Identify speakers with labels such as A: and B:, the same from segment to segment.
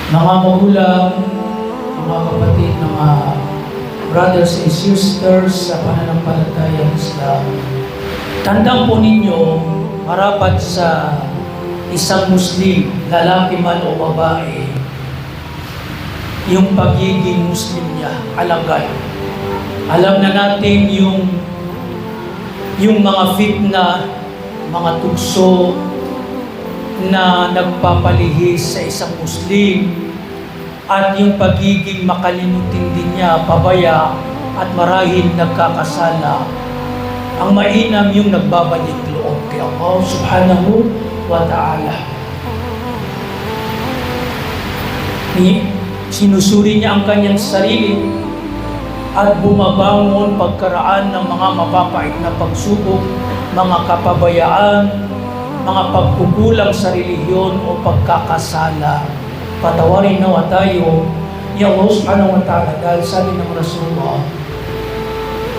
A: Mga magulang, mga kapatid, mga brothers and sisters sa pananampalatayang Islam, tandaan po ninyo, marapat sa isang Muslim, lalaki man o babae, yung pagiging Muslim niya, alagad. Alam na natin yung mga fitna, mga tukso na nagpapalihis sa isang Muslim at yung pagiging makalimutin din niya, pabaya at marahil nagkakasala. Ang mainam yung nagbabalik loob kay Allah subhanahu wa ta'ala. Sinusuri niya ang kanyang sarili at bumabangon pagkaraan ng mga mapapait na pagsubok, mga kapabayaan, mga pagkukulang sa relihiyon o pagkakasala. Patawarin nawa tayo ni Allah subhanahu wa ta'ala dahil sabi ng Rasulullah,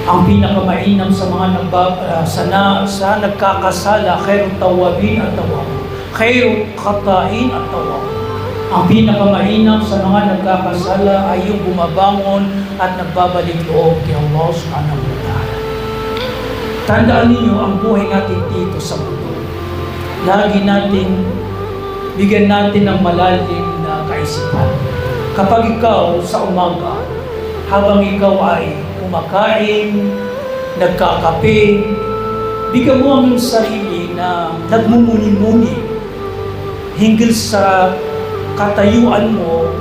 A: ang pinakamainam sa mga sa nagkakasala, khairut tawabin at tawab, khairut khatain at tawab. Ang pinakamainam sa mga nagkakasala ay yung bumabangon at nagbabalik loob kay Allah subhanahu wa ta'ala. Tandaan ninyo ang buhay natin dito sa mundo. Lagi natin, bigyan natin ng malalim na kaisipan. Kapag ikaw sa umaga, habang ikaw ay kumakain, nagkakape, bigyan mo ang iyong sarili na nagmumuni-muni hinggil sa katayuan mo,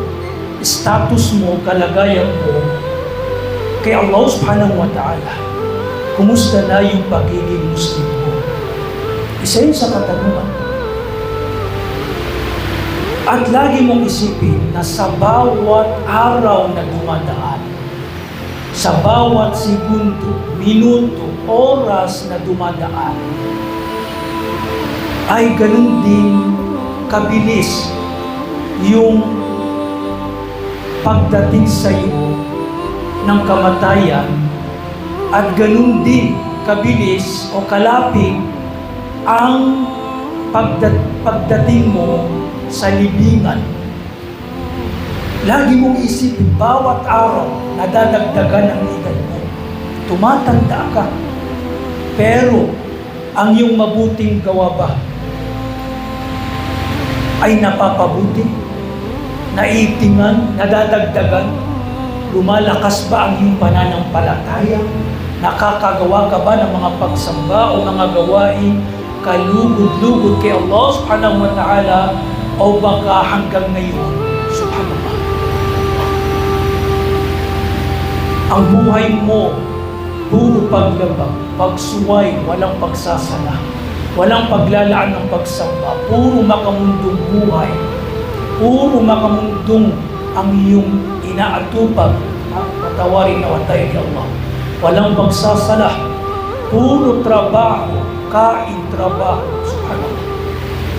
A: status mo, kalagayan mo kay Allah subhanahu wa ta'ala. Kumusta na yung pagiging Muslim mo? Isa yun sa katanungan. At lagi mong isipin na sa bawat araw na dumadaan, sa bawat segundo, minuto, oras na dumadaan, ay ganun din kabilis yung pagdating sa iyo ng kamatayan at ganun din kabilis o kalapit ang pagdating mo sa libingan. Lagi mong isipin, bawat araw nadadagdagan ang edad mo. Tumatanda ka. Pero ang iyong mabuting gawa ba ay napapabuti? Naitingan? Nadadagdagan? Lumalakas ba ang iyong pananampalataya? Nakakagawa ka ba ng mga pagsamba o mga gawain kalugod-lugod kay Allah subhanahu wa ta'ala o baka hanggang ngayon, subhanallah, ang buhay mo puro paglabag, pagsuway, walang pagsasala, walang paglalaan ng pagsamba, puro makamundong buhay, puro makamundong ang iyong inaatupag. Patawarin na tayo kay Allah. Walang pagsasala, puro trabaho, kain, trabaho, subhanallah.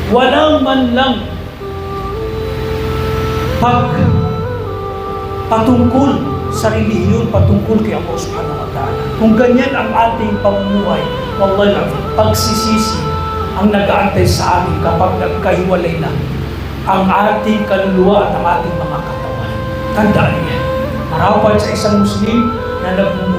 A: Walang man lang patungkol sa relihiyon, patungkol kay Allah subhanahu wa ta'ala. Kung ganyan ang ating pamumuhay, wallahi lang, pagsisisi ang nag-aantay sa amin kapag nagkahiwalay na ang ating kaluluwa at ang ating mga katawan. Tandaan niya, marapat sa isang Muslim na nagmumulay